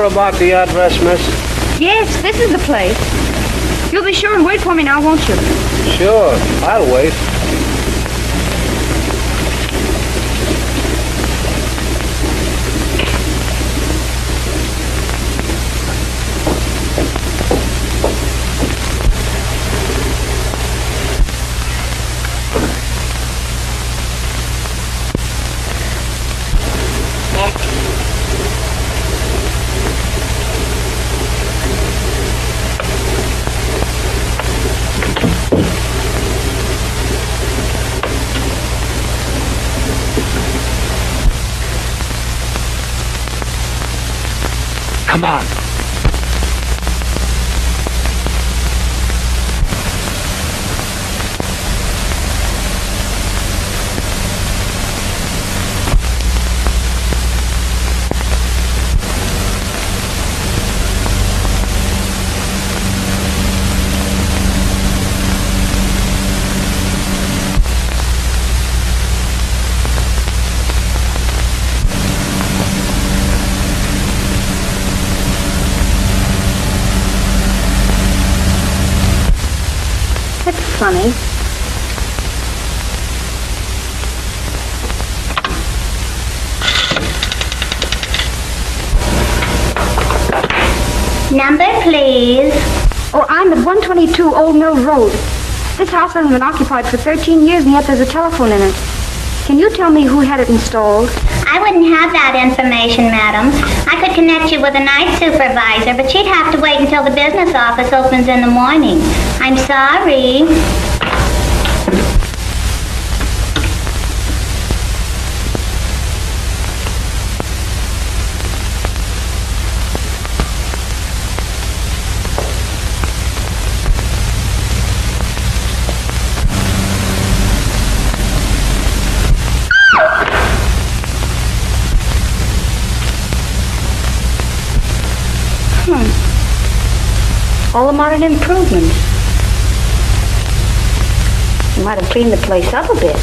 sure about the address, miss? Yes, this is the place. You'll be sure and wait for me now, won't you? Sure, I'll wait. Come on. Funny. Number, please. Oh, I'm at 122 Old Mill Road. This house hasn't been occupied for 13 years, and yet there's a telephone in it. Can you tell me who had it installed? I wouldn't have that information, madam. I could connect you with a night supervisor, but she'd have to wait until the business office opens in the morning. I'm sorry. All the modern improvements. You might have cleaned the place up a bit.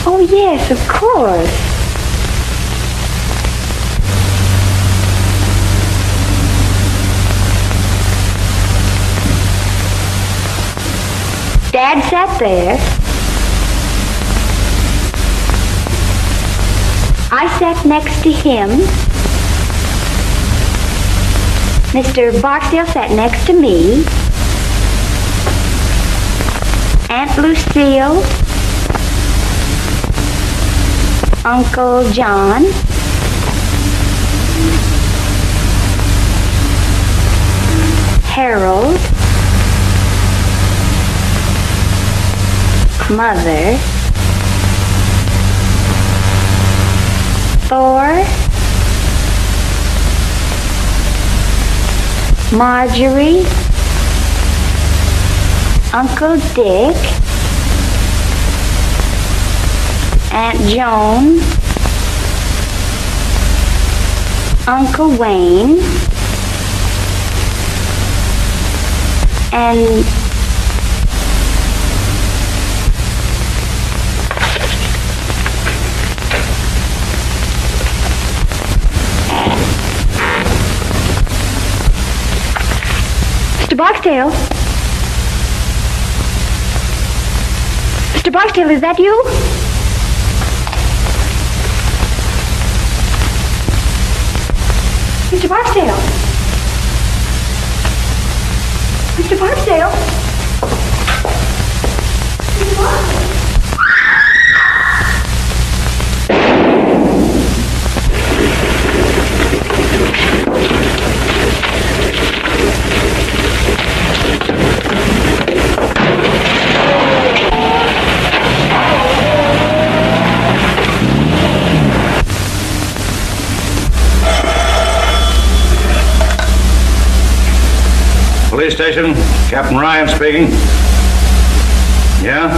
Oh, yes, of course. Dad sat there. I sat next to him. Mr. Barksdale sat next to me. Aunt Lucille. Uncle John. Harold. Mother. Thor. Marjorie. Uncle Dick. Aunt Joan, Uncle Wayne, and Barksdale? Mr. Barksdale, is that you? Mr. Barksdale? Mr. Barksdale? Mr. Barksdale? Police station, Captain Ryan speaking. Yeah?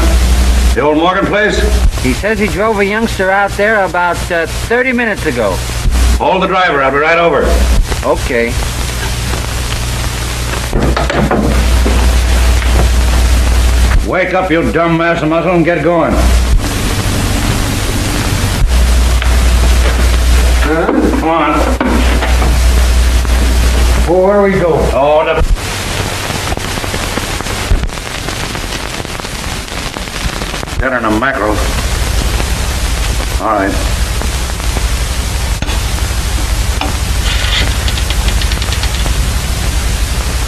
The old Morgan place? He says he drove a youngster out there about 30 minutes ago. Hold the driver, I'll be right over. Okay. Wake up, you dumb mass of muscle, and get going. Come on. Well, where are we going? Oh, the... Dinner and a mackerel. All right.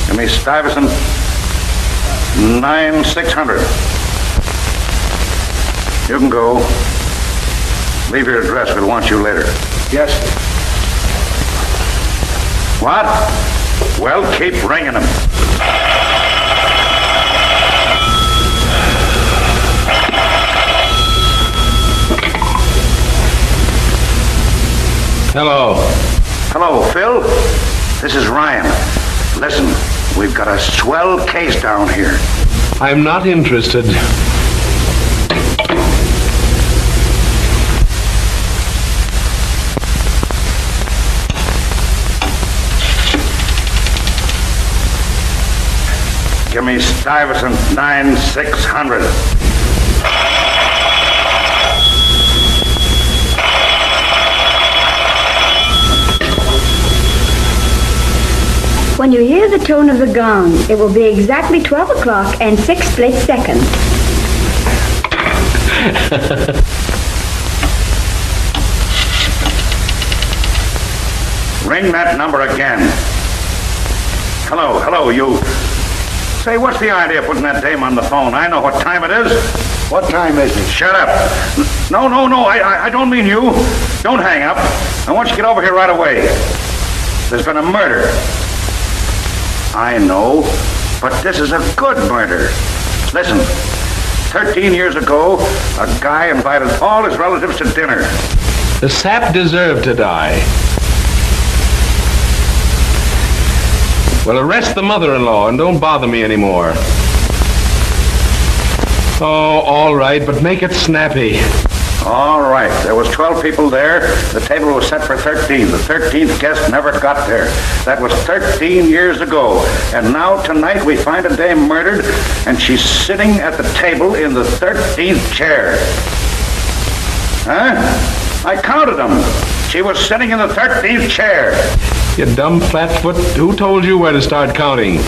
Give me Stuyvesant 9600. You can go. Leave your address. We'll want you later. Yes, sir. What? Well, keep ringing them. Hello. Hello, Phil. This is Ryan. Listen, we've got a swell case down here. I'm not interested. Give me Stuyvesant 9600. When you hear the tone of the gong, it will be exactly 12 o'clock and 6 split seconds. Ring that number again. Hello, you. Say, what's the idea of putting that dame on the phone? I know what time it is. What time is it? Shut up. No, I don't mean you. Don't hang up. I want you to get over here right away. There's been a murder. I know, but this is a good murder. Listen, 13 years ago, a guy invited all his relatives to dinner. The sap deserved to die. Well, arrest the mother-in-law and don't bother me anymore. Oh, all right, but make it snappy. All right, there was 12 people there. The table was set for 13. The 13th guest never got there. That was 13 years ago. And now tonight we find a dame murdered, and she's sitting at the table in the 13th chair. Huh? I counted them. She was sitting in the 13th chair. You dumb flatfoot. Who told you where to start counting?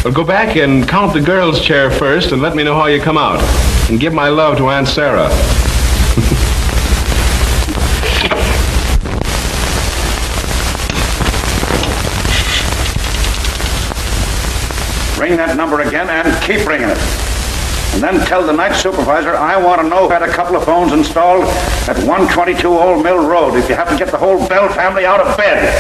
Well, go back and count the girl's chair first and let me know how you come out. And give my love to Aunt Sarah. Ring that number again and keep ringing it. And then tell the night supervisor I want to know who had a couple of phones installed at 122 Old Mill Road if you have to get the whole Bell family out of bed.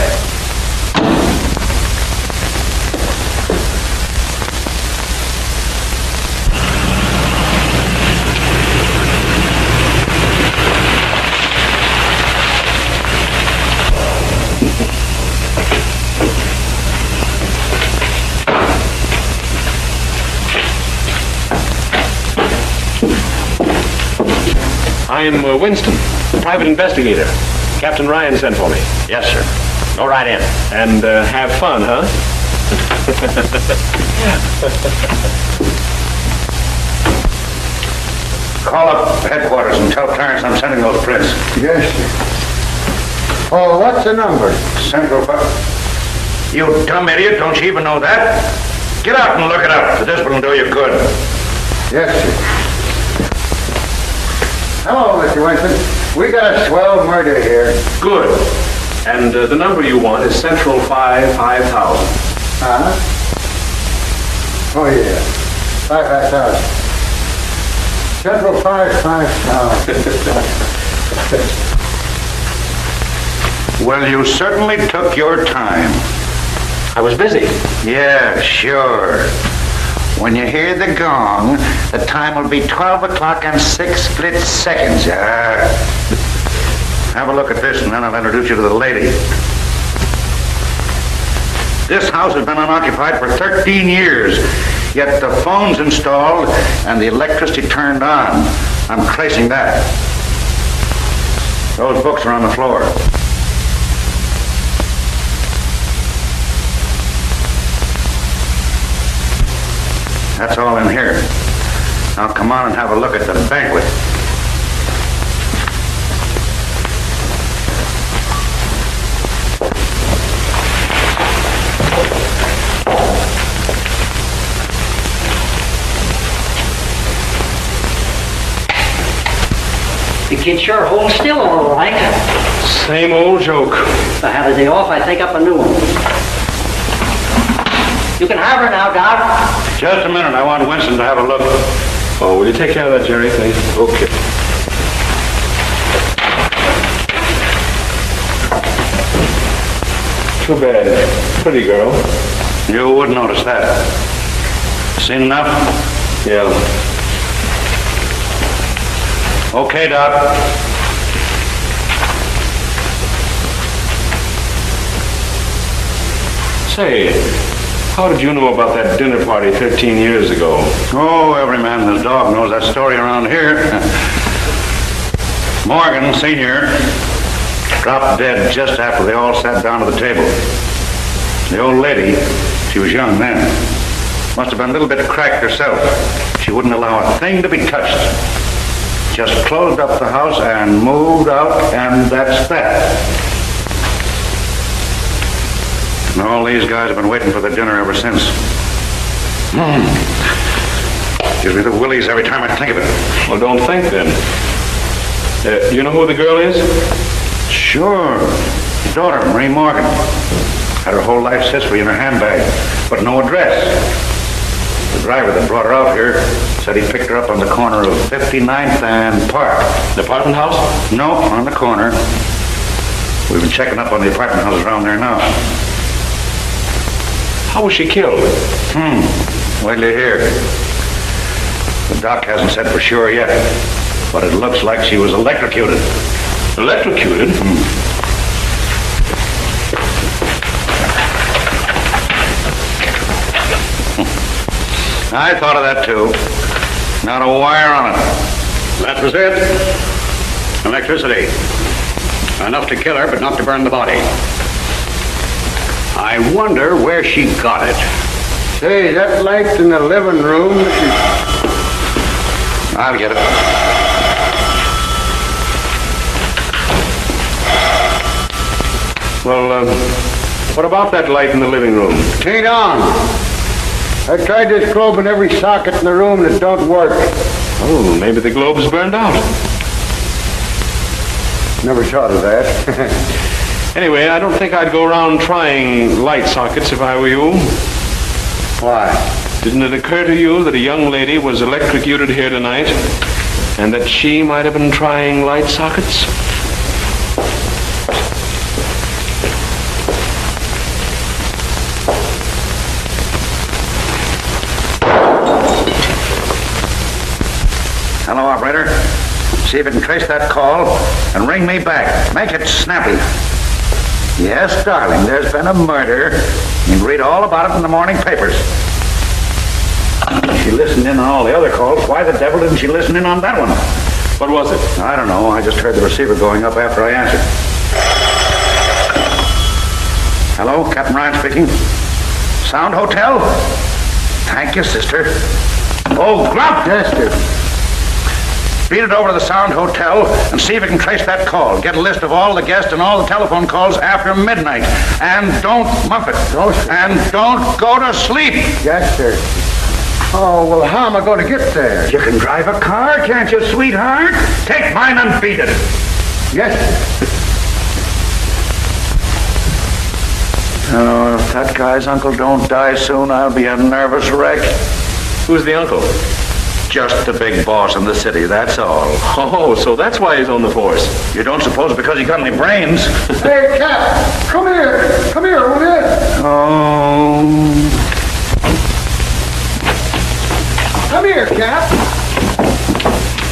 I'm Winston, private investigator. Captain Ryan sent for me. Yes, sir. Go right in. And have fun, huh? Call up headquarters and tell Clarence I'm sending those prints. Yes, sir. Oh, what's the number? Central. You dumb idiot, don't you even know that? Get out and look it up. This will do you good. Yes, sir. Hello, Mr. Winston. We got a swell murder here. Good. And the number you want is Central 5000. Huh? Oh, yeah. 5,000. Central 5,000. Well, you certainly took your time. I was busy. Yeah, sure. When you hear the gong, the time will be 12 o'clock and 6 split seconds. Have a look at this, and then I'll introduce you to the lady. This house has been unoccupied for 13 years, yet the phone's installed and the electricity turned on. I'm tracing that. Those books are on the floor. That's all in here. Now come on and have a look at the banquet. The kid sure holds still all right. Same old joke. If I have a day off, I take up a new one. You can have her now, Doc. Just a minute. I want Winston to have a look. Oh, will you take care of that, Jerry, please? Okay. Too bad. Pretty girl. You wouldn't notice that. Seen enough? Yeah. Okay, Doc. Say, how did you know about that dinner party 13 years ago? Oh, every man and his dog knows that story around here. Morgan, Sr., dropped dead just after they all sat down to the table. The old lady, she was young then, must have been a little bit cracked herself. She wouldn't allow a thing to be touched. Just closed up the house and moved out, and that's that. And all these guys have been waiting for the dinner ever since. Gives me the willies every time I think of it. Well, don't think then. You know who the girl is? Sure. His daughter, Marie Morgan. Had her whole life's history in her handbag, but no address. The driver that brought her out here said he picked her up on the corner of 59th and Park. The apartment house? No, on the corner. We've been checking up on the apartment houses around there now. How was she killed? Wait till you hear. The doc hasn't said for sure yet, but it looks like she was electrocuted. Electrocuted? I thought of that too. Not a wire on it. That was it. Electricity. Enough to kill her, but not to burn the body. I wonder where she got it. Say, that light in the living room... I'll get it. Well, what about that light in the living room? It ain't on. I tried this globe in every socket in the room and it don't work. Oh, maybe the globe's burned out. Never thought of that. Anyway, I don't think I'd go around trying light sockets if I were you. Why? Didn't it occur to you that a young lady was electrocuted here tonight and that she might have been trying light sockets? Hello, operator. See if you can trace that call and ring me back. Make it snappy. Yes, darling, there's been a murder. You can read all about it in the morning papers. She listened in on all the other calls. Why the devil didn't she listen in on that one? What was it? I don't know. I just heard the receiver going up after I answered. Hello, Captain Ryan speaking. Sound Hotel? Thank you, sister. Oh, Grump! Yes, sir. Speed it over to the Sound Hotel and see if you can trace that call. Get a list of all the guests and all the telephone calls after midnight. And don't muff it. No, sir. And don't go to sleep. Yes, sir. Oh, well, how am I going to get there? You can drive a car, can't you, sweetheart? Take mine and beat it. Yes, sir. Oh, if that guy's uncle don't die soon, I'll be a nervous wreck. Who's the uncle? Just the big boss in the city, that's all. Oh, so that's why he's on the force. You don't suppose because he got any brains? Hey, Cap, come here. Come here, will you? Oh. Come here, Cap.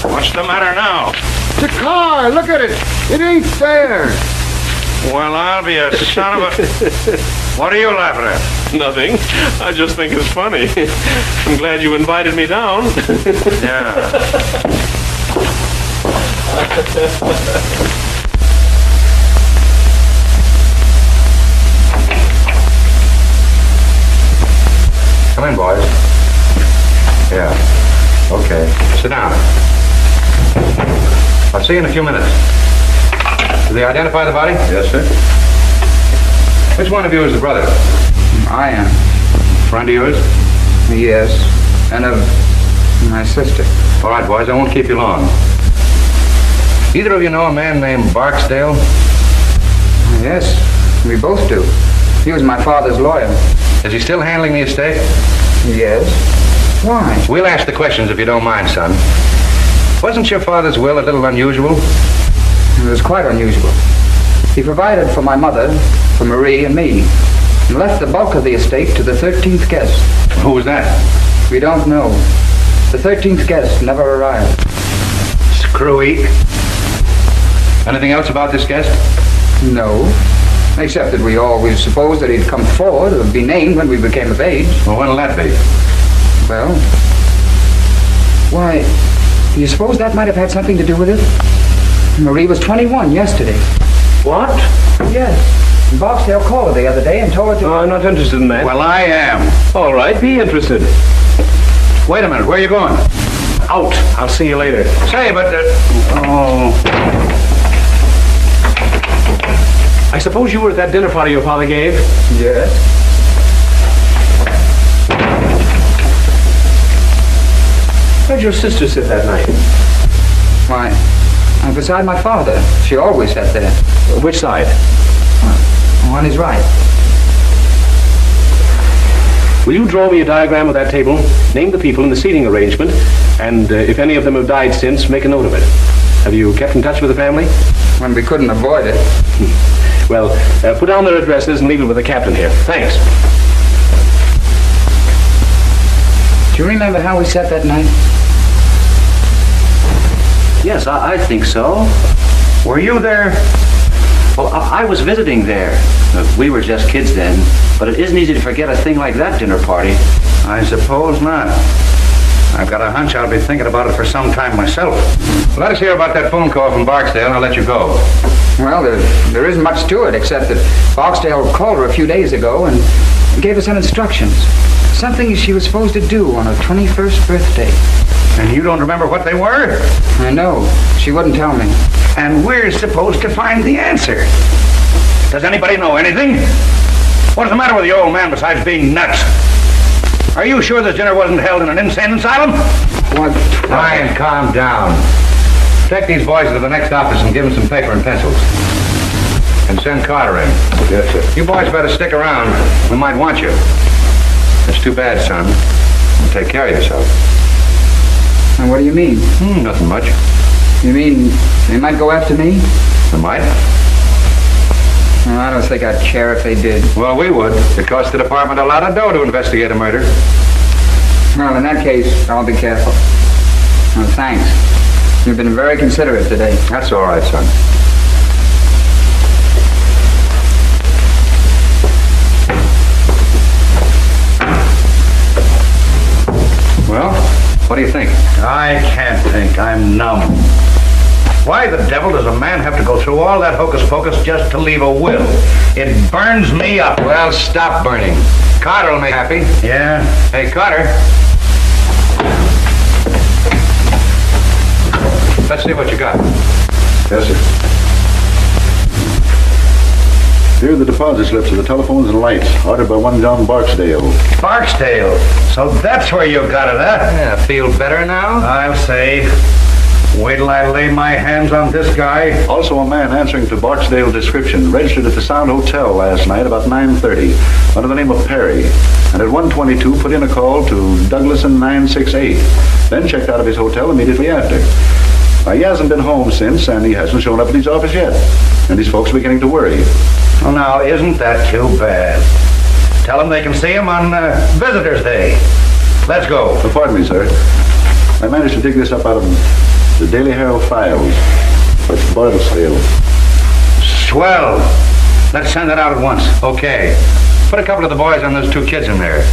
What's the matter now? The car, look at it. It ain't there. Well, I'll be a son of a... What are you laughing at? Nothing. I just think it's funny. I'm glad you invited me down. Yeah. Come in, boys. Yeah. Okay. Sit down. I'll see you in a few minutes. Did they identify the body? Yes, sir. Which one of you is the brother? I am. Friend of yours? Yes. And of my sister. All right, boys, I won't keep you long. Either of you know a man named Barksdale? Yes, we both do. He was my father's lawyer. Is he still handling the estate? Yes. Why? We'll ask the questions if you don't mind, son. Wasn't your father's will a little unusual? It was quite unusual. He provided for my mother, for Marie and me, and left the bulk of the estate to the 13th guest. Who was that? We don't know. The 13th guest never arrived. Screwy. Anything else about this guest? No. Except that we always supposed that he'd come forward or be named when we became of age. Well, when'll that be? Well, why, do you suppose that might have had something to do with it? Marie was 21 yesterday. What? Yes. And Barksdale called her the other day and told her to... Oh, I'm not interested in that. Well, I am. All right, be interested. Wait a minute, where are you going? Out. I'll see you later. Say, but... I suppose you were at that dinner party your father gave? Yes. Where'd your sister sit that night? Why, I'm beside my father. She always sat there. Which side? On his right. Will you draw me a diagram of that table, name the people in the seating arrangement, and if any of them have died since, make a note of it. Have you kept in touch with the family? When we couldn't avoid it. Well, put down their addresses and leave it with the captain here. Thanks. Do you remember how we sat that night? Yes, I think so. Were you there? Well, I was visiting there. We were just kids then, but it isn't easy to forget a thing like that dinner party. I suppose not. I've got a hunch I'll be thinking about it for some time myself. Let us hear about that phone call from Barksdale and I'll let you go. Well, there isn't much to it, except that Barksdale called her a few days ago and gave her some instructions. Something she was supposed to do on her 21st birthday. And you don't remember what they were? I know. She wouldn't tell me. And we're supposed to find the answer. Does anybody know anything? What's the matter with the old man besides being nuts? Are you sure this dinner wasn't held in an insane asylum? What? Ryan, calm down. Take these boys to the next office and give them some paper and pencils. And send Carter in. Yes, sir. You boys better stick around. We might want you. That's too bad, son. Take care of yourself. And what do you mean? Nothing much. You mean they might go after me? They might. Well, I don't think I'd care if they did. Well, we would. It costs the department a lot of dough to investigate a murder. Well, in that case, I'll be careful. Well, thanks. You've been very considerate today. That's all right, son. Well, what do you think? I can't think. I'm numb. Why the devil does a man have to go through all that hocus pocus just to leave a will? It burns me up. Well, stop burning. Carter will make you happy. Yeah? Hey, Carter. Let's see what you got. Yes, sir. Here are the deposit slips of the telephones and lights, ordered by one John Barksdale. Barksdale. So that's where you got it, huh? Yeah, feel better now? I'll say. Wait till I lay my hands on this guy. Also a man answering to Barksdale description, registered at the Sound Hotel last night about 9:30, under the name of Perry, and at 1:22 put in a call to Douglason 968, then checked out of his hotel immediately after. He hasn't been home since, and he hasn't shown up at his office yet, and his folks are beginning to worry. Well, now, isn't that too bad? Tell them they can see him on Visitor's Day. Let's go. Pardon me, sir. I managed to dig this up out of the Daily Herald files. It's Barksdale. Swell. Let's send it out at once. Okay. Put a couple of the boys on those two kids in there.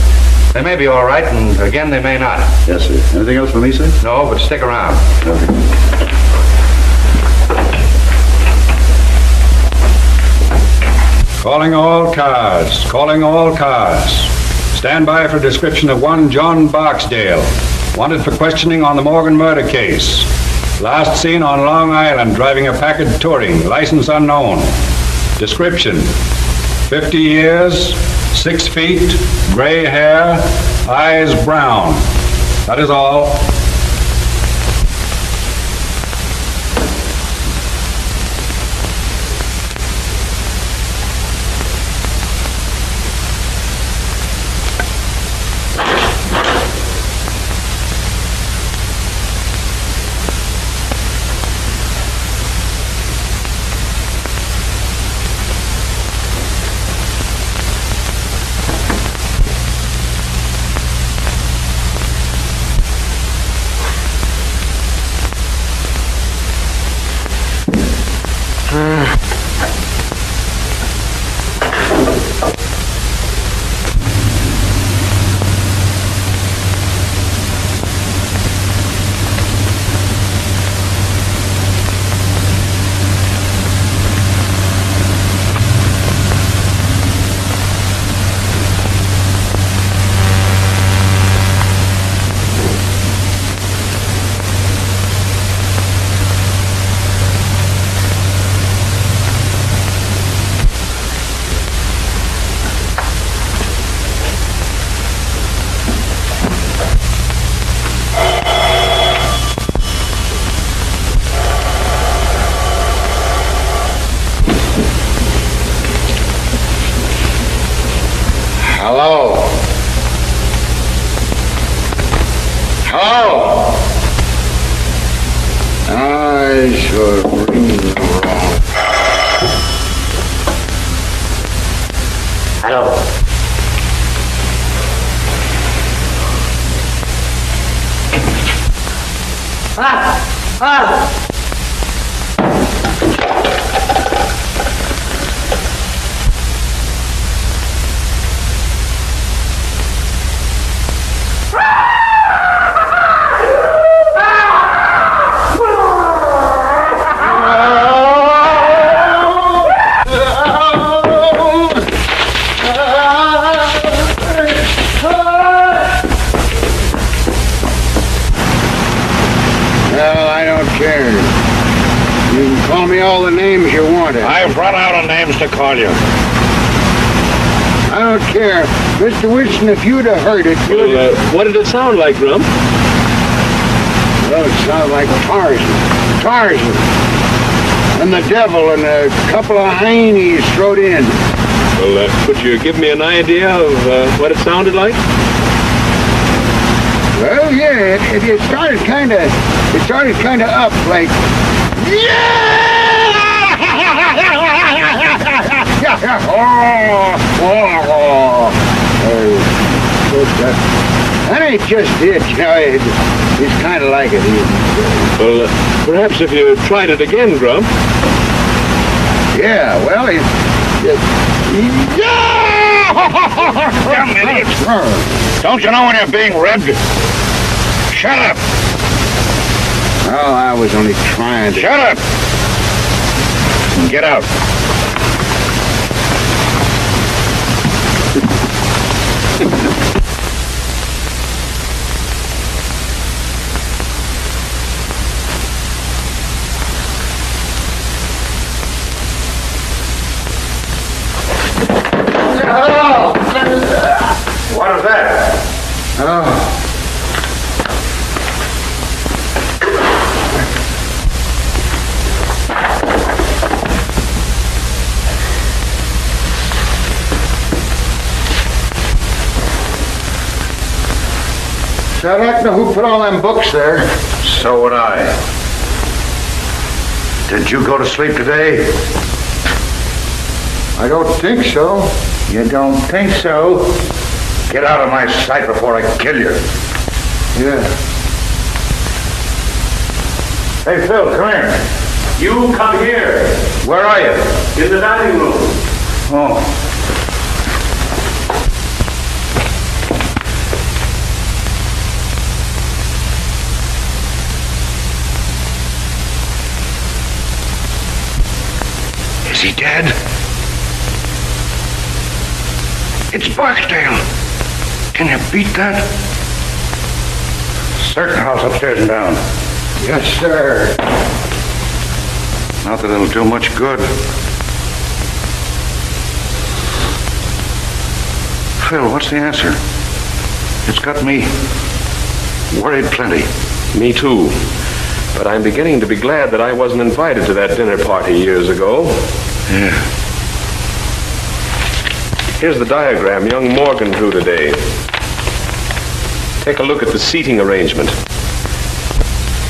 They may be all right, and again, they may not. Yes, sir. Anything else for me, sir? No, but stick around. Okay. Calling all cars. Calling all cars. Stand by for description of one John Barksdale, wanted for questioning on the Morgan murder case. Last seen on Long Island driving a Packard Touring, license unknown. Description: 50 years, 6 feet, gray hair, eyes brown. That is all. Hello? Hello? I should ring the wrong. Hello? Call me all the names you wanted. I've run out of names to call you. I don't care. Mr. Wilson, if you'd have heard it, you'd have... What did it sound like, Grump? Well, it sounded like Tarzan. And the devil and a couple of heinies thrown in. Well, could you give me an idea of what it sounded like? Well, yeah, it started kind of up like... That ain't just it, you know, it's kind of like it. Well, perhaps if you tried it again, Grump. Yeah, well, Young idiot. Don't you know when you're being ribbed? Shut up. Well, I was only trying to... Shut up. Get out. How's that? Oh. I'd like to know who put all them books there. So would I. Did you go to sleep today? I don't think so. You don't think so? Get out of my sight before I kill you. Yeah. Hey, Phil, come here. You come here. Where are you? In the dining room. Oh. Is he dead? It's Barksdale. Can you beat that? Search the house upstairs and down. Yes, sir. Not that it'll do much good. Phil, what's the answer? It's got me worried plenty. Me too. But I'm beginning to be glad that I wasn't invited to that dinner party years ago. Yeah. Here's the diagram young Morgan drew today. Take a look at the seating arrangement.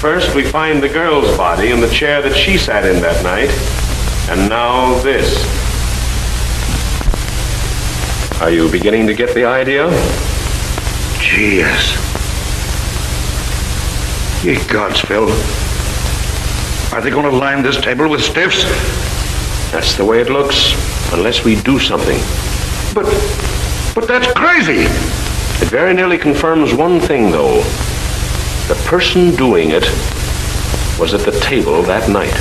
First, we find the girl's body in the chair that she sat in that night. And now this. Are you beginning to get the idea? Gee, yes. Ye gods, Phil. Are they going to line this table with stiffs? That's the way it looks, unless we do something. But that's crazy. It very nearly confirms one thing, though. The person doing it was at the table that night.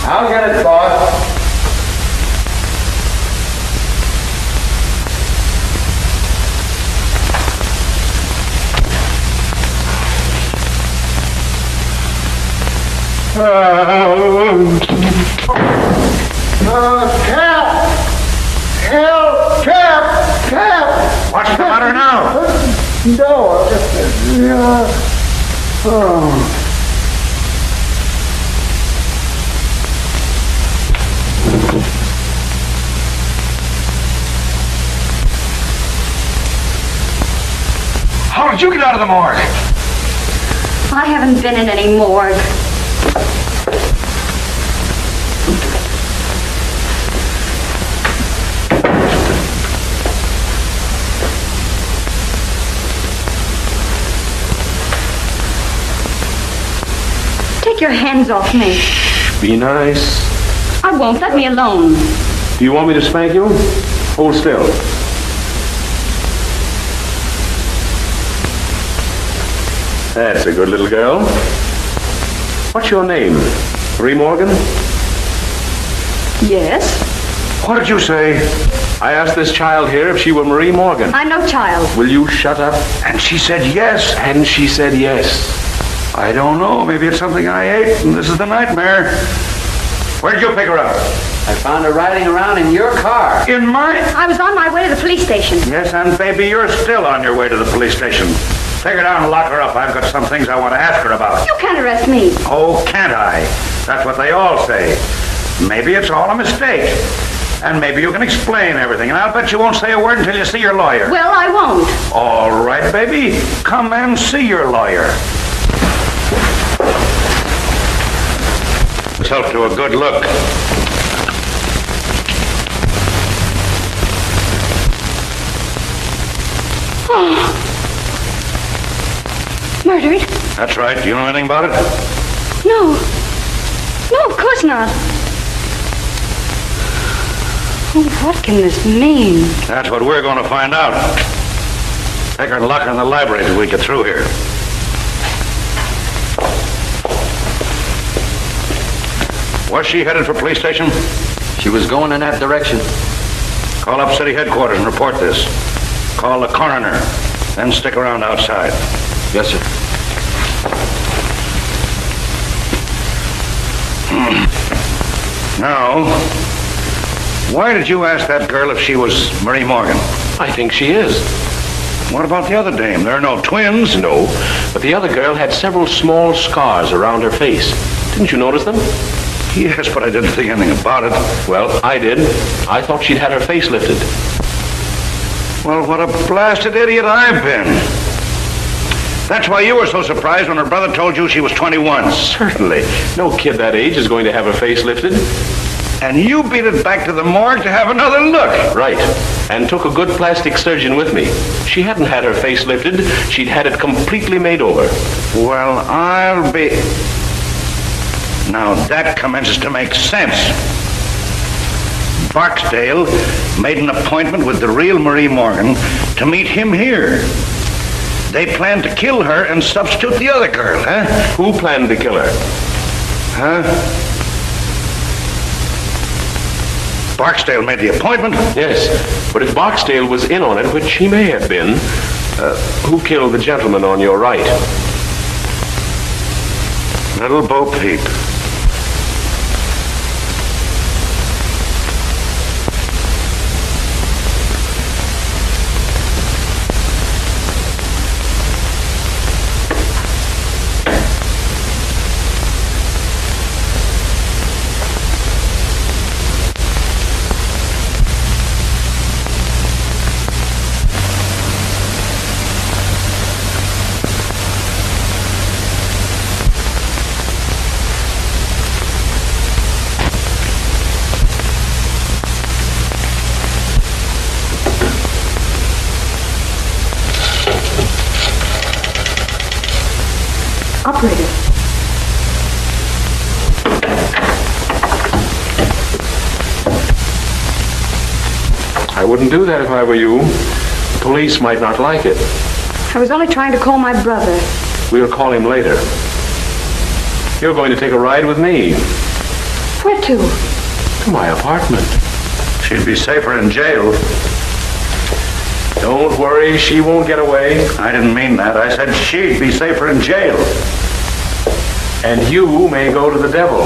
I'll get it, boss. Cap! Help! Cap! What's the matter now? No, oh. How did you get out of the morgue? I haven't been in any morgue. Take your hands off me. Be nice. I won't. Let me alone. Do you want me to spank you? Hold still. That's a good little girl. What's your name? Marie Morgan? Yes? What did you say? I asked this child here if she were Marie Morgan. I'm no child. Will you shut up? And she said yes. And she said yes. I don't know. Maybe it's something I ate, and this is the nightmare. Where'd you pick her up? I found her riding around in your car. In mine? I was on my way to the police station. Yes, and baby, you're still on your way to the police station. Take her down and lock her up. I've got some things I want to ask her about. You can't arrest me. Oh, can't I? That's what they all say. Maybe it's all a mistake. And maybe you can explain everything. And I'll bet you won't say a word until you see your lawyer. Well, I won't. All right, baby. Come and see your lawyer. Let's help to a good look. Oh. Murdered? That's right. Do you know anything about it? No. No, of course not. Oh, what can this mean? That's what we're going to find out. Take her and lock her in the library till we get through here. Was she headed for police station? She was going in that direction. Call up city headquarters and report this. Call the coroner. Then stick around outside. Yes, sir. Now, why did you ask that girl if she was Marie Morgan? I think she is. What about the other dame? There are no twins. No, but the other girl had several small scars around her face. Didn't you notice them? Yes, but I didn't think anything about it. Well, I did. I thought she'd had her face lifted. Well, what a blasted idiot I've been. That's why you were so surprised when her brother told you she was 21. Certainly. No kid that age is going to have her face lifted. And you beat it back to the morgue to have another look. Right. And took a good plastic surgeon with me. She hadn't had her face lifted. She'd had it completely made over. Well, I'll be... Now that commences to make sense. Barksdale made an appointment with the real Marie Morgan to meet him here. They planned to kill her and substitute the other girl, huh? Who planned to kill her? Huh? Barksdale made the appointment? Yes, but if Barksdale was in on it, which he may have been, who killed the gentleman on your right? Little Bo Peep. Operator. I wouldn't do that if I were you. The police might not like it. I was only trying to call my brother. We'll call him later. You're going to take a ride with me. Where to? To my apartment. She'd be safer in jail. Don't worry, she won't get away. I didn't mean that. I said she'd be safer in jail. And you may go to the devil.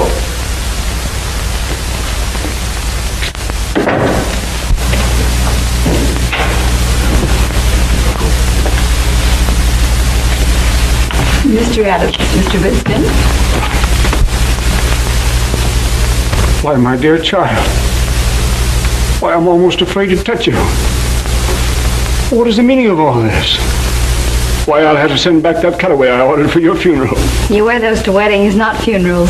Mr. Adams, Mr. Winston. Why, my dear child. Why, I'm almost afraid to touch you. What is the meaning of all this? Why, I'll have to send back that cutaway I ordered for your funeral. You wear those to weddings, not funerals.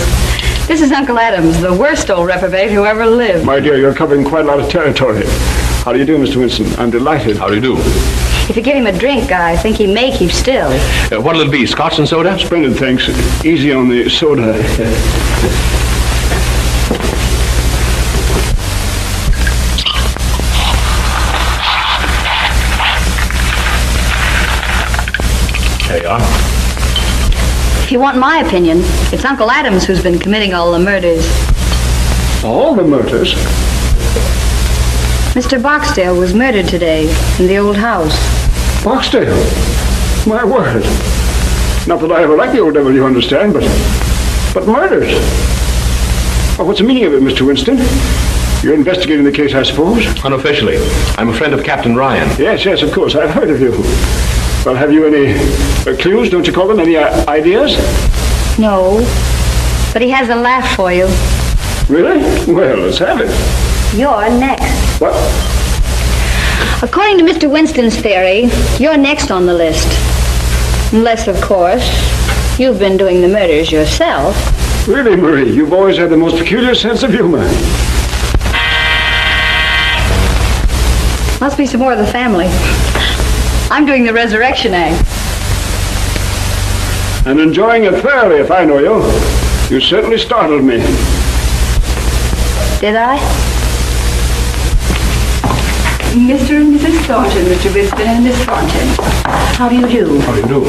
This is Uncle Adams, the worst old reprobate who ever lived. My dear, you're covering quite a lot of territory. How do you do, Mr. Winston? I'm delighted. How do you do? If you give him a drink, I think he may keep still. What'll it be, scotch and soda? Splendid, thanks. Easy on the soda. There you are. If you want my opinion, it's Uncle Adams who's been committing all the murders. All the murders? Mr. Barksdale was murdered today in the old house. Barksdale? My word. Not that I ever liked the old devil, you understand, but murders. Oh, what's the meaning of it, Mr. Winston? You're investigating the case, I suppose? Unofficially. I'm a friend of Captain Ryan. Yes, of course. I've heard of you. Well, have you any clues, don't you call them? Any ideas? No, but he has a laugh for you. Really? Well, let's have it. You're next. What? According to Mr. Winston's theory, you're next on the list. Unless, of course, you've been doing the murders yourself. Really, Marie, you've always had the most peculiar sense of humor. Must be some more of the family. I'm doing the resurrection act. And enjoying it thoroughly, if I know you. You certainly startled me. Did I? Mr. and Mrs. Thornton, Mr. Winston and Miss Thornton. How do you do? How do you do?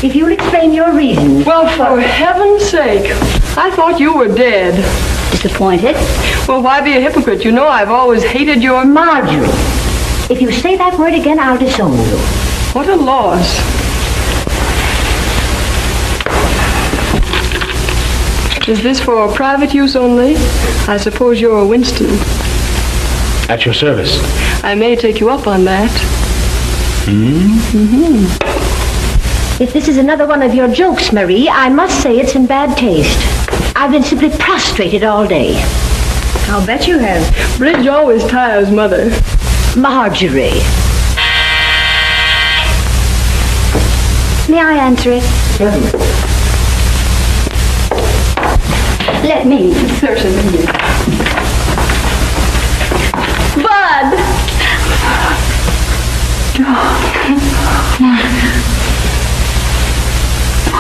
If you'll explain your reasons. Well, for heaven's sake, I thought you were dead. Disappointed? Well, why be a hypocrite? You know I've always hated your... Marjorie, if you say that word again, I'll disown you. What a loss. Is this for private use only? I suppose you're Winston. At your service. I may take you up on that. If this is another one of your jokes, Marie, I must say it's in bad taste. I've been simply prostrated all day. I'll bet you have. Bridge always tires Mother. Marjorie. May I answer it? Certainly. Let me. Certainly. Bud!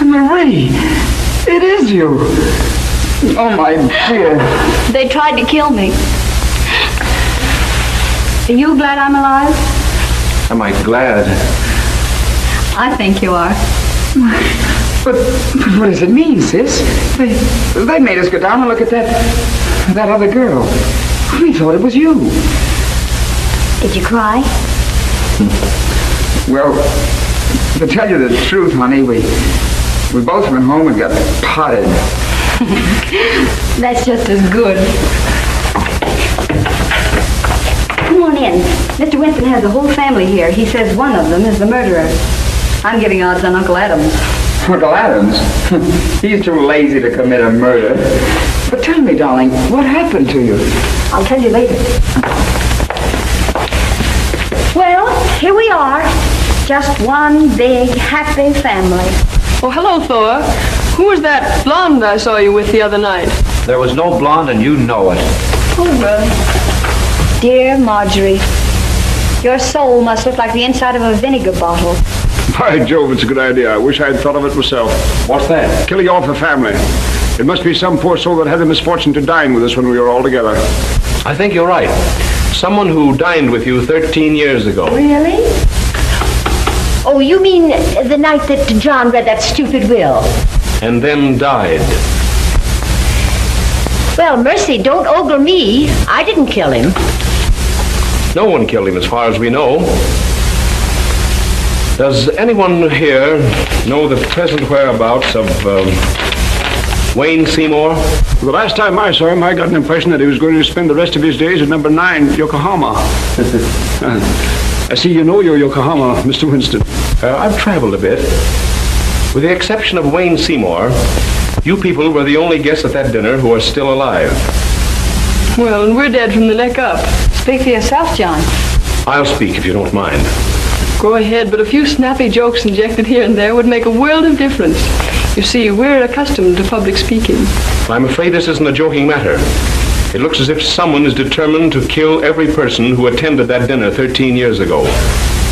Marie, it is you. Oh, my dear. They tried to kill me. Are you glad I'm alive? Am I glad? I think you are. But what does it mean, sis? They made us go down and look at that other girl. We thought it was you. Did you cry? Well, to tell you the truth, honey, we both went home and got potted. That's just as good. Come on in. Mr. Winston has the whole family here. He says one of them is the murderer. I'm giving odds on Uncle Adams. Uncle Adams? He's too lazy to commit a murder. But tell me, darling, what happened to you? I'll tell you later. Well, here we are. Just one big, happy family. Oh, hello, Thor. Who was that blonde I saw you with the other night? There was no blonde, and you know it. Oh, well. Dear Marjorie, your soul must look like the inside of a vinegar bottle. By Jove, it's a good idea. I wish I had thought of it myself. What's that? Killing off the family. It must be some poor soul that had the misfortune to dine with us when we were all together. I think you're right. Someone who dined with you 13 years ago. Really? Oh, you mean the night that John read that stupid will? And then died. Well, mercy, don't ogle me. I didn't kill him. No one killed him as far as we know. Does anyone here know the present whereabouts of Wayne Seymour? The last time I saw him, I got an impression that he was going to spend the rest of his days at number 9, Yokohama. I see you know your Yokohama, Mr. Winston. I've traveled a bit. With the exception of Wayne Seymour, you people were the only guests at that dinner who are still alive. Well, and we're dead from the neck up. Speak for yourself, John. I'll speak if you don't mind. Go ahead, but a few snappy jokes injected here and there would make a world of difference. You see, we're accustomed to public speaking. I'm afraid this isn't a joking matter. It looks as if someone is determined to kill every person who attended that dinner 13 years ago.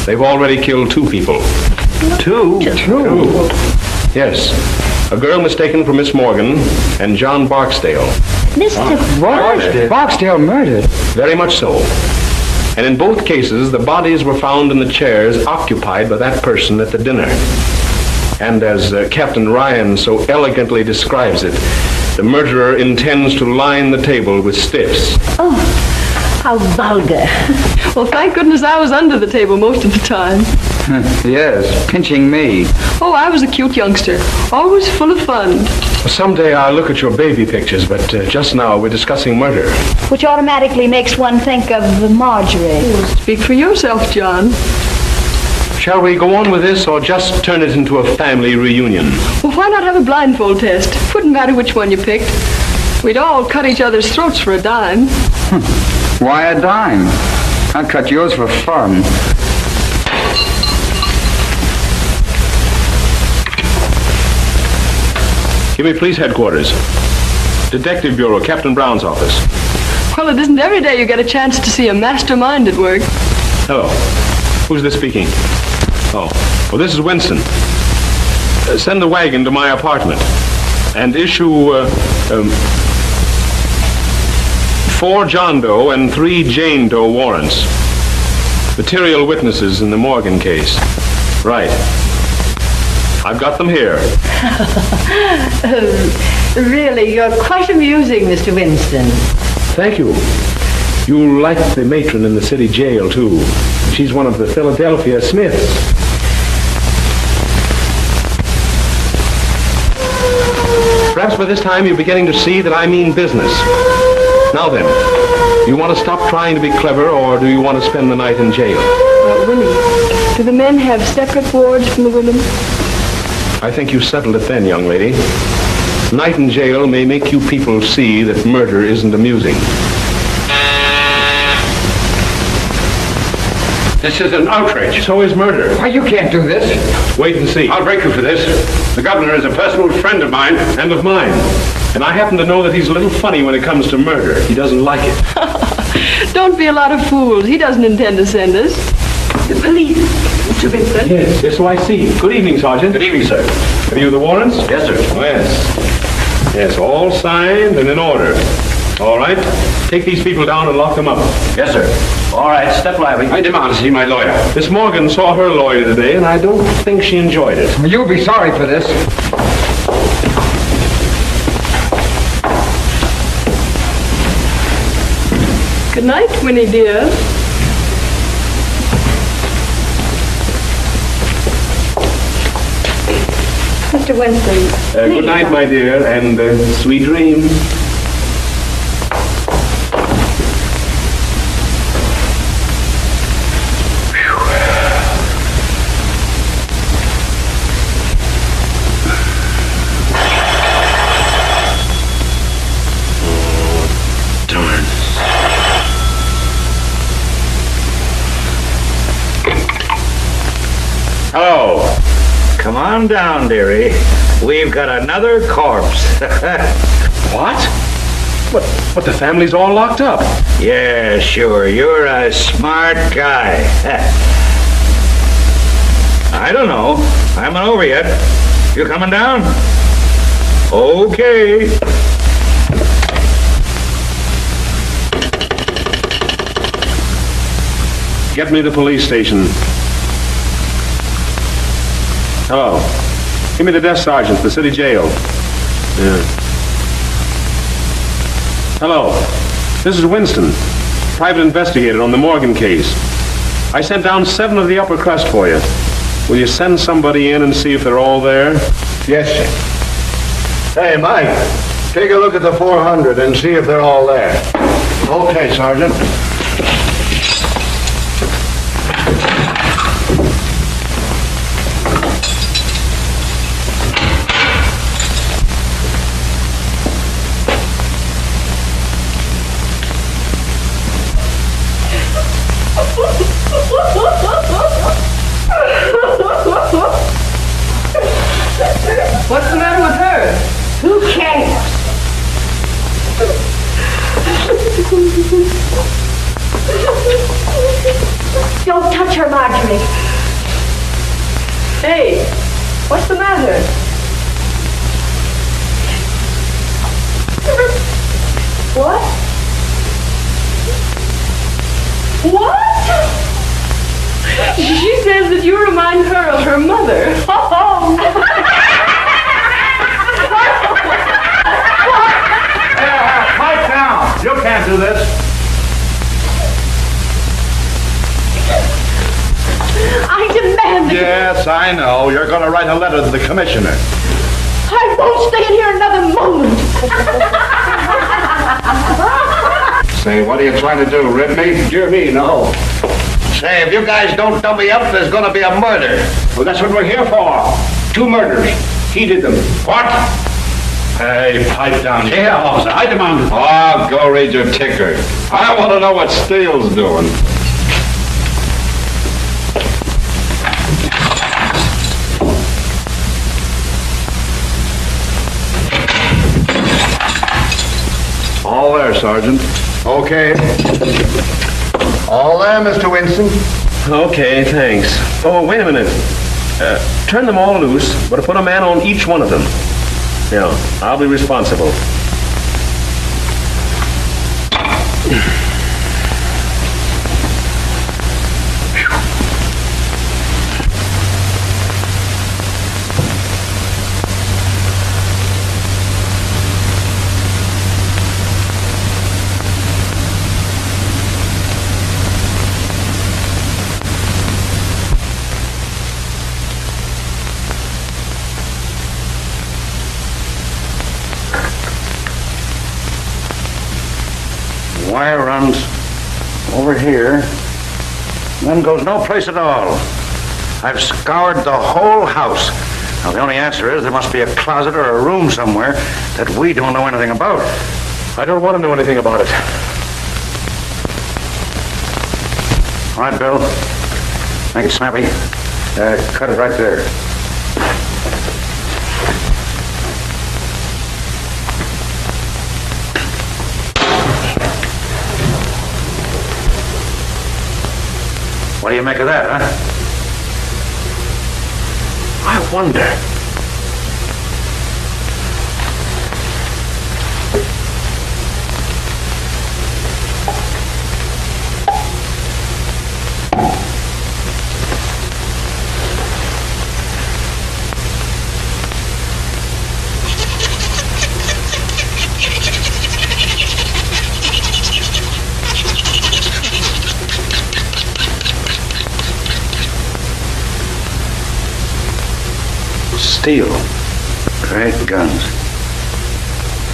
They've already killed 2 people. Two? Yes. A girl mistaken for Miss Morgan and John Barksdale. Mr. What? Barksdale murdered? Very much so. And in both cases, the bodies were found in the chairs occupied by that person at the dinner. And as Captain Ryan so elegantly describes it, the murderer intends to line the table with stiffs. Oh, how vulgar. Well, thank goodness I was under the table most of the time. Yes, pinching me. Oh, I was a cute youngster. Always full of fun. Someday I'll look at your baby pictures, but just now we're discussing murder. Which automatically makes one think of Marjorie. Speak for yourself, John. Shall we go on with this or just turn it into a family reunion? Well, why not have a blindfold test? Wouldn't matter which one you picked. We'd all cut each other's throats for a dime. Why a dime? I'd cut yours for fun. Give me police headquarters. Detective Bureau, Captain Brown's office. Well, it isn't every day you get a chance to see a mastermind at work. Hello. Who's this speaking? Oh, well, this is Winston. Send the wagon to my apartment and issue 4 John Doe and 3 Jane Doe warrants. Material witnesses in the Morgan case. Right. I've got them here. Really, you're quite amusing, Mr. Winston. Thank you. You'll like the matron in the city jail, too. She's one of the Philadelphia Smiths. Perhaps by this time you're beginning to see that I mean business. Now then, you want to stop trying to be clever, or do you want to spend the night in jail? Winnie, do the men have separate wards from the women? I think you settled it then, young lady. Night in jail may make you people see that murder isn't amusing. This is an outrage. So is murder. Why, you can't do this. Wait and see. I'll break you for this. The governor is a personal friend of mine. And of mine. And I happen to know that he's a little funny when it comes to murder. He doesn't like it. Don't be a lot of fools. He doesn't intend to send us. The police, Mr. Vincent. Yes, so I see. Good evening, Sergeant. Good evening, sir. Have you the warrants? Yes, sir. Oh, yes. Yes, all signed and in order. All right. Take these people down and lock them up. Yes, sir. All right, step lively. I demand to see my lawyer. Miss Morgan saw her lawyer today, and I don't think she enjoyed it. You'll be sorry for this. Good night, Winnie dear. Mr. Winston. Good night, my dear, and sweet dreams. Hello. Come on down, dearie. We've got another corpse. What? But the family's all locked up. Yeah, sure. You're a smart guy. I don't know. I haven't over yet. You coming down? Okay. Get me to the police station. Hello. Give me the desk sergeant, the city jail. Yeah. Hello. This is Winston, private investigator on the Morgan case. I sent down 7 of the upper crust for you. Will you send somebody in and see if they're all there? Yes, sir. Hey, Mike, take a look at the 400 and see if they're all there. Okay, Sergeant. What's the matter with her? Who cares? Don't touch her, Marjorie. Hey, what's the matter? What? What? She says that you remind her of her mother. Pipe down. You can't do this. I demand that Yes, I know. You're going to write a letter to the commissioner. I won't stay in here another moment. Say, what are you trying to do, rip me? Dear me, no. Say, if you guys don't dump me up, there's going to be a murder. Well, that's what we're here for. 2 murders. He did them. What? Hey, pipe down. Yeah, officer, I demand it. Oh, go read your ticker. I want to know what Steele's doing. All there, Sergeant. Okay. All there, Mr. Winston. Okay, thanks. Oh, wait a minute. Turn them all loose, but put a man on each one of them. Yeah, I'll be responsible. wire runs over here, and then goes no place at all. I've scoured the whole house. Now, the only answer is there must be a closet or a room somewhere that we don't know anything about. I don't want to know anything about it. All right, Bill. Make it snappy. Cut it right there. What do you make of that, huh? I wonder. Steel. Great guns.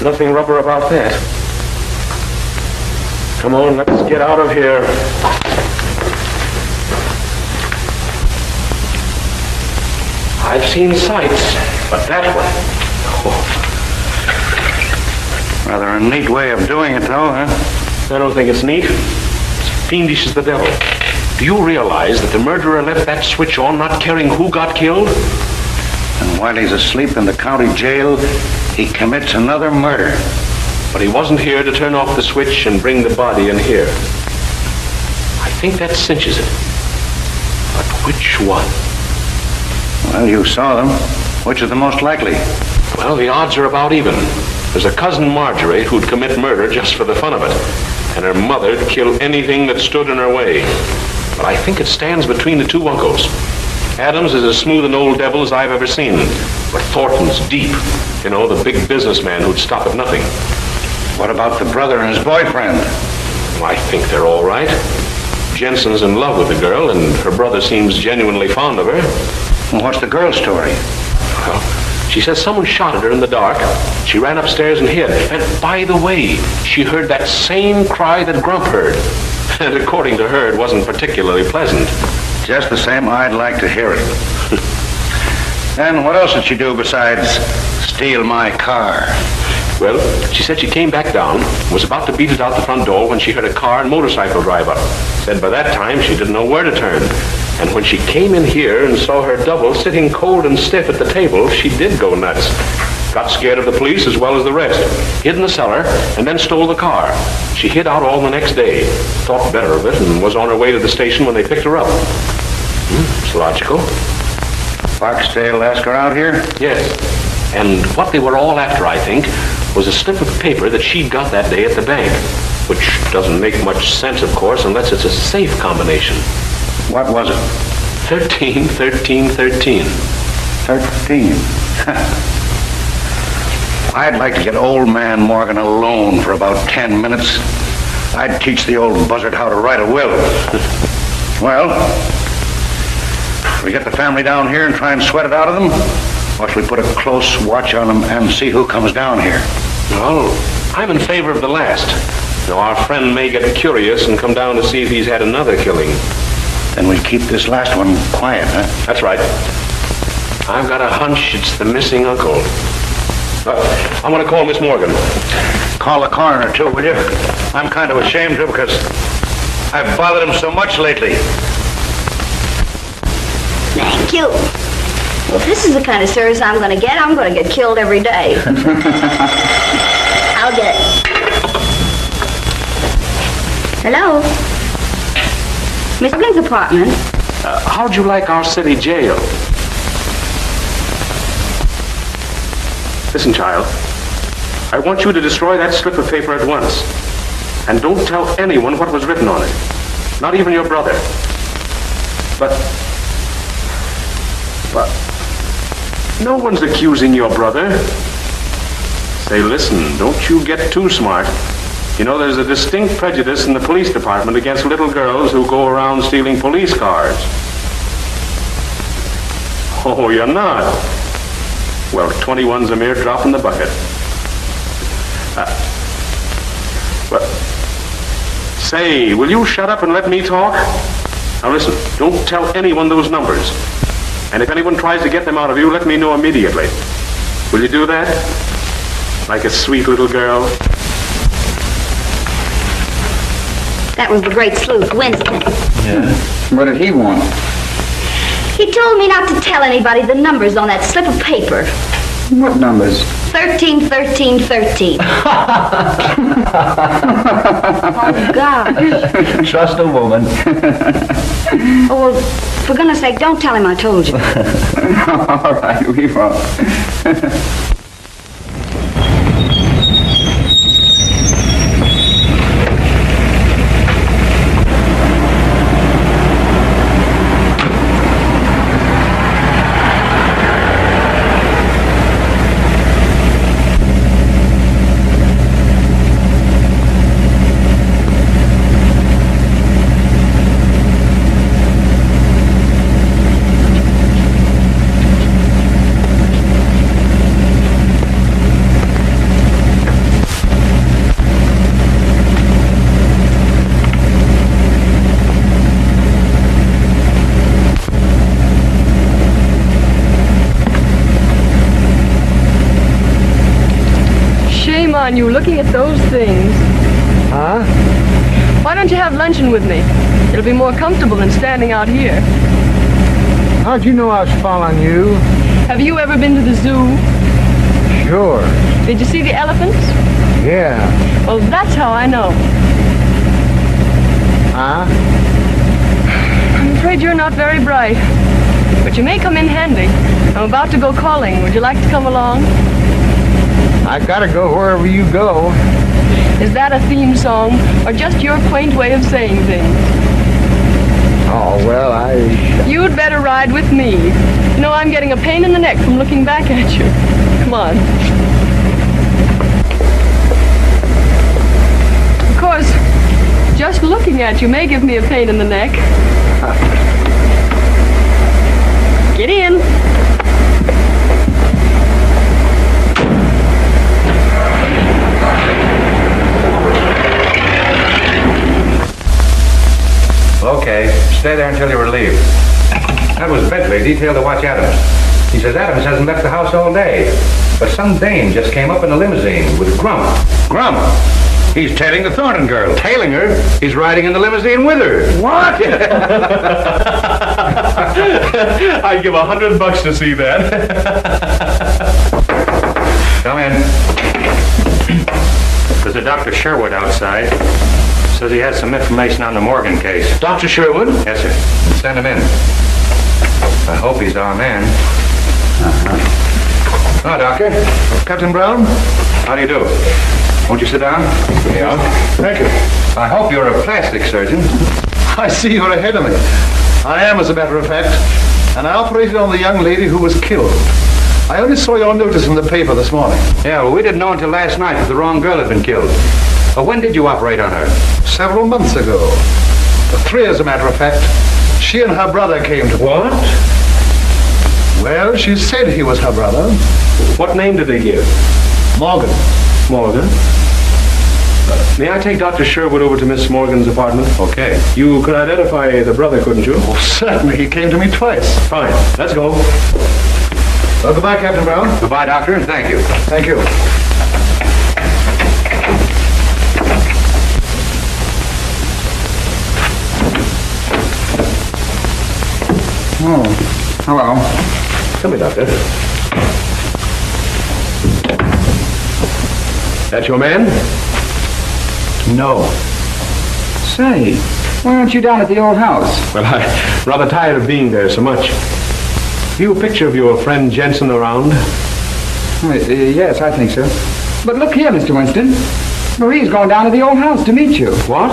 Nothing rubber about that. Come on, let's get out of here. I've seen sights, but that one... Oh. Rather a neat way of doing it, though, huh? I don't think it's neat. It's fiendish as the devil. Do you realize that the murderer left that switch on, not caring who got killed? And while he's asleep in the county jail, he commits another murder. But he wasn't here to turn off the switch and bring the body in here. I think that cinches it. But which one? Well, you saw them. Which is the most likely? Well, the odds are about even. There's a cousin Marjorie who'd commit murder just for the fun of it. And her mother'd kill anything that stood in her way. But I think it stands between the two uncles. Adams is as smooth an old devil as I've ever seen. But Thornton's deep. You know, the big businessman who'd stop at nothing. What about the brother and his boyfriend? Well, I think they're all right. Jensen's in love with the girl, and her brother seems genuinely fond of her. Well, what's the girl's story? Well, she says someone shot at her in the dark. She ran upstairs and hid. And by the way, she heard that same cry that Grump heard. And according to her, it wasn't particularly pleasant. Just the same, I'd like to hear it. And what else did she do besides steal my car? Well, she said she came back down, was about to beat it out the front door when she heard a car and motorcycle drive up. Said by that time she didn't know where to turn. And when she came in here and saw her double sitting cold and stiff at the table, she did go nuts. Got scared of the police as well as the rest. Hid in the cellar and then stole the car. She hid out all the next day. Thought better of it and was on her way to the station when they picked her up. It's logical. Barksdale asked her out here? Yes. And what they were all after, I think, was a slip of paper that she'd got that day at the bank. Which doesn't make much sense, of course, unless it's a safe combination. What was it? 13, 13, 13. 13? I'd like to get old man Morgan alone for about 10 minutes. I'd teach the old buzzard how to write a will. Well, we get the family down here and try and sweat it out of them, or should we put a close watch on them and see who comes down here? Well, I'm in favor of the last. Now, our friend may get curious and come down to see if he's had another killing. Then we keep this last one quiet, huh? That's right. I've got a hunch it's the missing uncle. I want to call Miss Morgan. Call the coroner, too, will you? I'm kind of ashamed to because I've bothered him so much lately. Thank you. Well, if this is the kind of service I'm going to get killed every day. I'll get it. Hello? Miss Morgan's apartment. How'd you like our city jail? Listen, child. I want you to destroy that slip of paper at once. And don't tell anyone what was written on it. Not even your brother. But no one's accusing your brother. Say, listen, don't you get too smart. You know, there's a distinct prejudice in the police department against little girls who go around stealing police cars. Oh, you're not? Well, 21's a mere drop in the bucket. Say, will you shut up and let me talk? Now listen, don't tell anyone those numbers. And if anyone tries to get them out of you, let me know immediately. Will you do that? Like a sweet little girl? That was the great sleuth, Winston. Yeah? What did he want? He told me not to tell anybody the numbers on that slip of paper. What numbers? 13, 13, 13. Oh, God. Trust a woman. Oh, well, for goodness sake, don't tell him I told you. All right, we won't. On you looking at those things. Huh? Why don't you have luncheon with me? It'll be more comfortable than standing out here. How'd you know I was following you? Have you ever been to the zoo? Sure. Did you see the elephants? Yeah. Well, that's how I know. Huh? I'm afraid you're not very bright. But you may come in handy. I'm about to go calling. Would you like to come along? I gotta go wherever you go. Is that a theme song, or just your quaint way of saying things? Oh, well, You'd better ride with me. You know, I'm getting a pain in the neck from looking back at you. Come on. Of course, just looking at you may give me a pain in the neck. Get in. Okay, stay there until you're relieved. That was Bentley, detailed to watch Adams. He says Adams hasn't left the house all day. But some dame just came up in a limousine with Grump. Grump? He's tailing the Thornton girl. Tailing her? He's riding in the limousine with her. What? I'd give $100 to see that. Come in. There's a Dr. Sherwood outside. Says he has some information on the Morgan case. Dr. Sherwood? Yes, sir. Send him in. I hope he's our man. Oh, Doctor. Captain Brown? How do you do? Won't you sit down? Yeah. Thank you. I hope you're a plastic surgeon. I see you're ahead of me. I am, as a matter of fact. And I operated on the young lady who was killed. I only saw your notice in the paper this morning. Yeah, well, we didn't know until last night that the wrong girl had been killed. But when did you operate on her? Several months ago. 3, as a matter of fact. She and her brother came to... What? Well, she said he was her brother. What name did they give? Morgan. Morgan? May I take Dr. Sherwood over to Miss Morgan's apartment? Okay. You could identify the brother, couldn't you? Oh, certainly. He came to me twice. Fine. Let's go. Well, goodbye, Captain Brown. Goodbye, Doctor, and thank you. Thank you. Oh, hello. Come here, Doctor. That your man? No. Say, why aren't you down at the old house? Well, I'm rather tired of being there so much. Have you a picture of your friend Jensen around? Yes, I think so. But look here, Mr. Winston. Marie's gone down to the old house to meet you. What?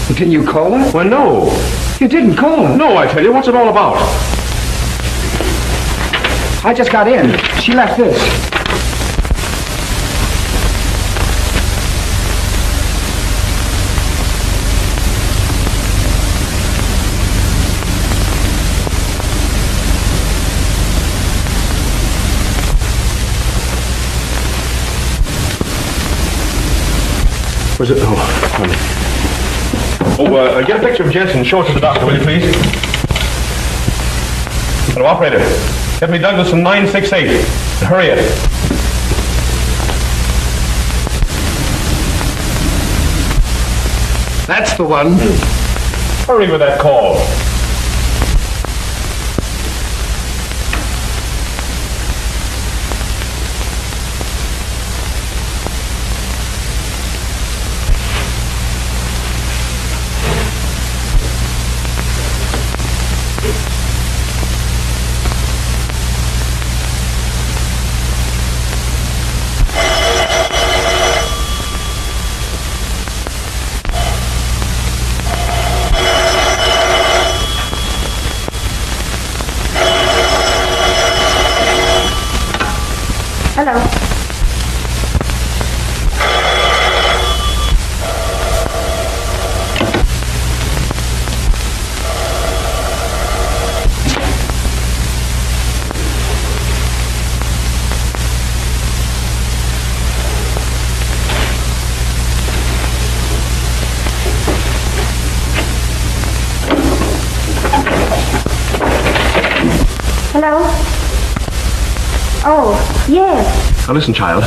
Didn't you call her? Well, no. You didn't call her? No, I tell you. What's it all about? I just got in. She left this. Was it? Oh, honey. Get a picture of Jensen and show it to the doctor, will you, please? Hello, operator. Get me Douglas in 968. Hurry it. That's the one. Hurry with that call. Hello. Hello? Oh, yes. Now listen, child.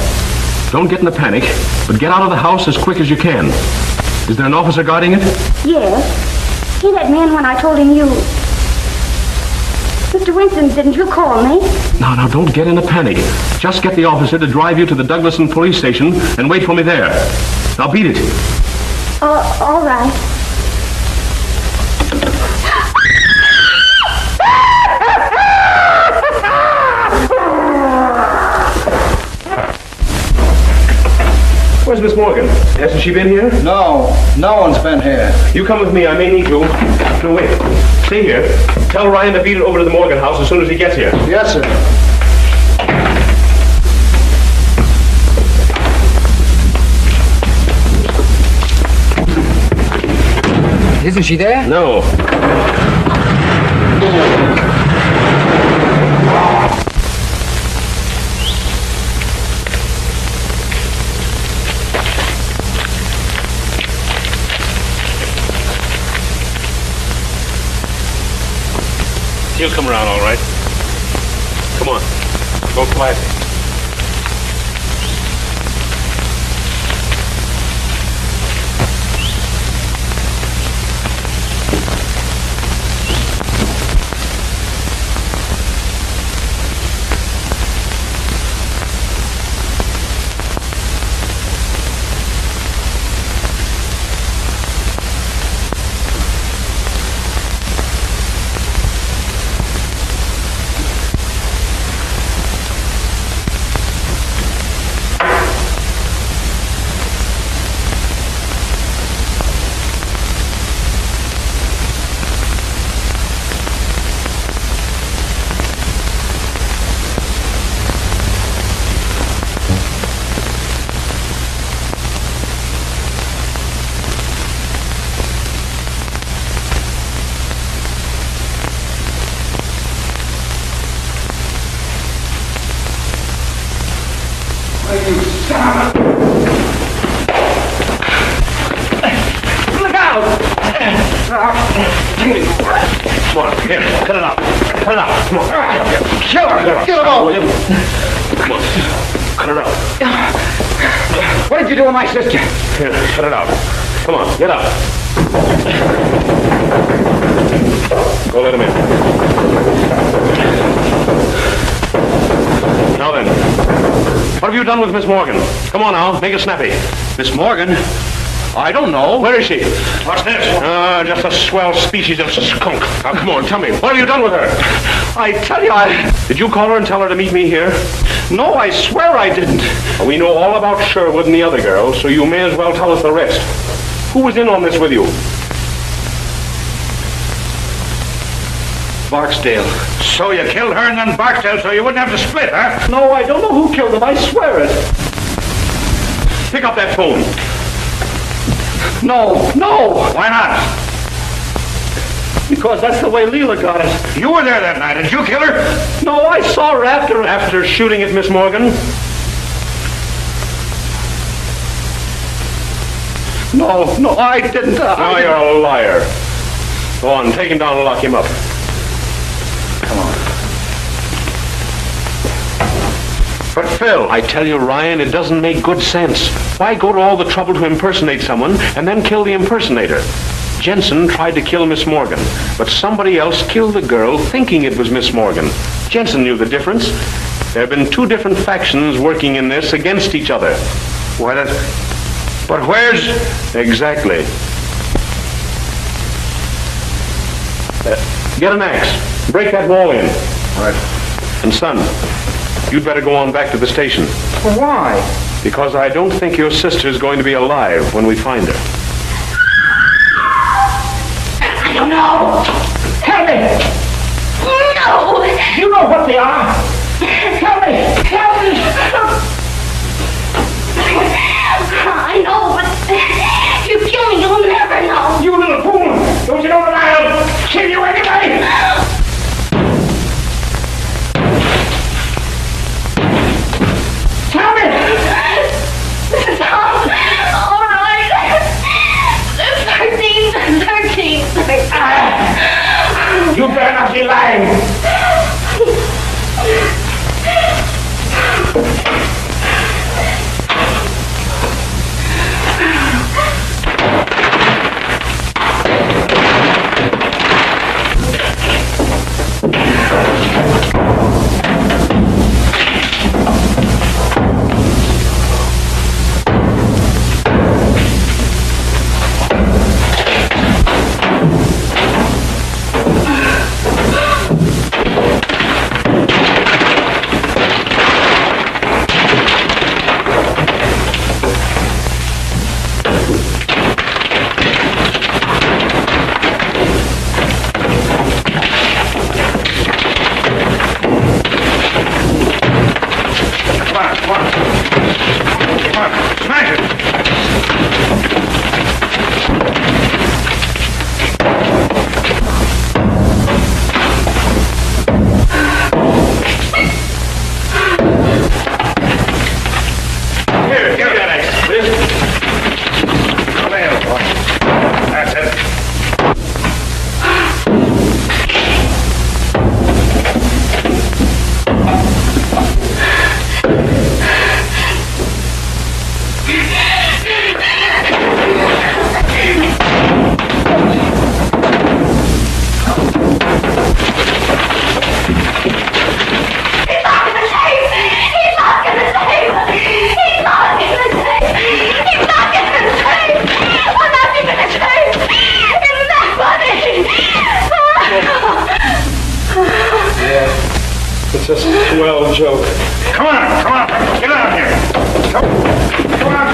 Don't get in a panic, but get out of the house as quick as you can. Is there an officer guarding it? Yes. He let me in when I told him you... Mr. Winston, didn't you call me? Now, don't get in a panic. Just get the officer to drive you to the Douglaston police station and wait for me there. Now beat it. All right. Where's Miss Morgan? Hasn't she been here? No one's been here. You come with me. I may need you. No, wait. Stay here. Tell Ryan to beat it over to the Morgan house as soon as he gets here. Yes, sir. Isn't she there? No. He'll come around all right. Come on. Go quietly. Look out! Come on, here, cut it out. Cut it out. Come on. Kill her! Kill her all! Come on. Cut it out. What did you do with my sister? Here, cut it out. Come on, get up. Go let him in. Now then, what have you done with Miss Morgan? Come on now, make it snappy. Miss Morgan? I don't know. Where is she? What's this? Just a swell species of skunk. Now, come on, tell me. What have you done with her? I tell you, Did you call her and tell her to meet me here? No, I swear I didn't. We know all about Sherwood and the other girl, so you may as well tell us the rest. Who was in on this with you? Barksdale. So you killed her and then Barksdale so you wouldn't have to split, huh? No, I don't know who killed them. I swear it. Pick up that phone. No. Why not? Because that's the way Leela got it. You were there that night. Did you kill her? No, I saw her after shooting at Miss Morgan. No, I didn't. Now you're a liar. Go on, take him down and lock him up. Come on. But Phil... I tell you, Ryan, it doesn't make good sense. Why go to all the trouble to impersonate someone and then kill the impersonator? Jensen tried to kill Miss Morgan, but somebody else killed the girl thinking it was Miss Morgan. Jensen knew the difference. There have been two different factions working in this against each other. But where's... Exactly. Get an axe. Break that wall in. Right. And son, you'd better go on back to the station. Why? Because I don't think your sister's going to be alive when we find her. I don't know. Tell me. No! You know what they are. Tell me. Tell me. I know, but if you kill me, you'll never know. You little fool. Don't you know that I'll kill you anyway? Tell me. Tom, all right. 13. You better not be lying. It's a swell joke. Come on, get out of here. Come on.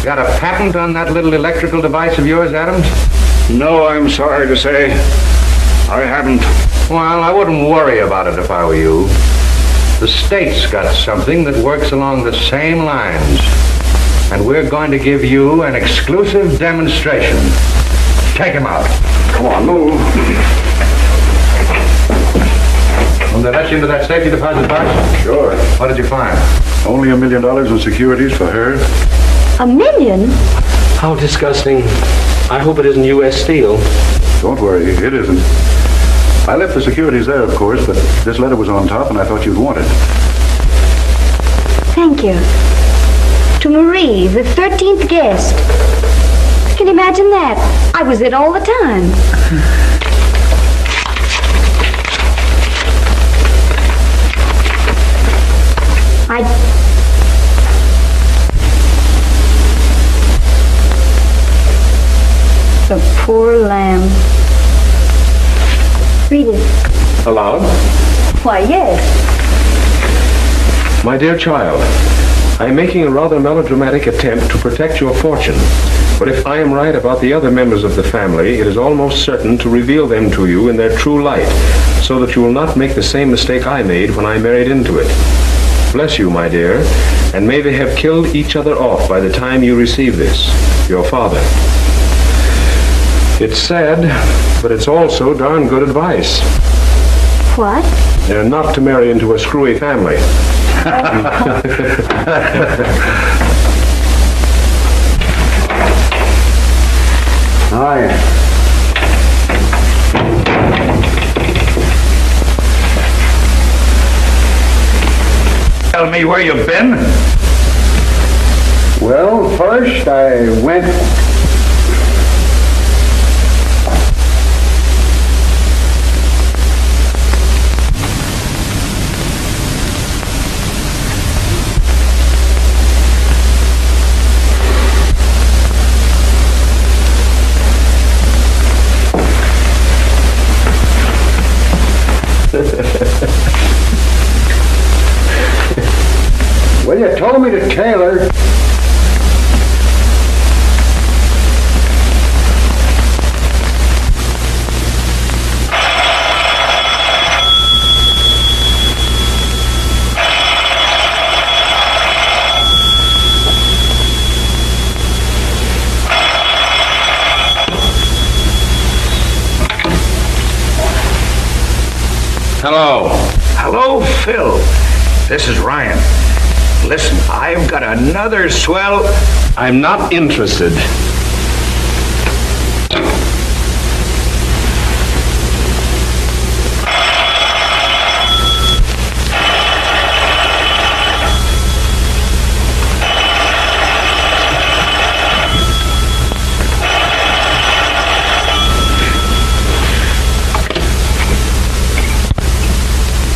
Got a patent on that little electrical device of yours, Adams? No, I'm sorry to say. I haven't. Well, I wouldn't worry about it if I were you. The state's got something that works along the same lines. And we're going to give you an exclusive demonstration. Take him out. Come on, move. Will they let you into that safety deposit box? Sure. What did you find? Only $1 million in securities for her. $1 million? How disgusting. I hope it isn't U.S. Steel. Don't worry, it isn't. I left the securities there, of course, but this letter was on top and I thought you'd want it. Thank you. To Marie, the 13th guest. Can you imagine that? I was it all the time. The poor lamb. Read it. Aloud? Why, yes. My dear child, I am making a rather melodramatic attempt to protect your fortune. But if I am right about the other members of the family, it is almost certain to reveal them to you in their true light, so that you will not make the same mistake I made when I married into it. bless you, my dear, and may they have killed each other off by the time you receive this, your father. It's sad, but it's also darn good advice. What? Not to marry into a screwy family. Hi. Tell me where you've been? Well, first I went... Well, you told me to tailor. Hello. Hello, Phil. This is Ryan. Listen, I've got another swell... I'm not interested.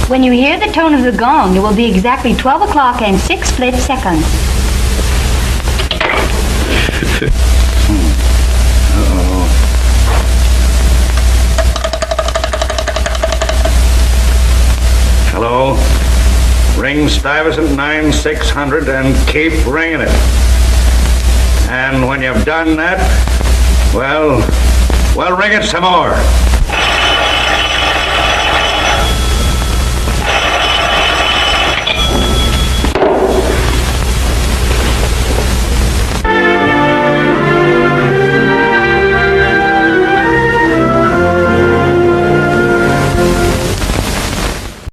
When you hear the tone of the gong, it will be exactly 12 o'clock and 6 split seconds. Hello. Ring Stuyvesant 9600 and keep ringing it. And when you've done that, well, ring it some more.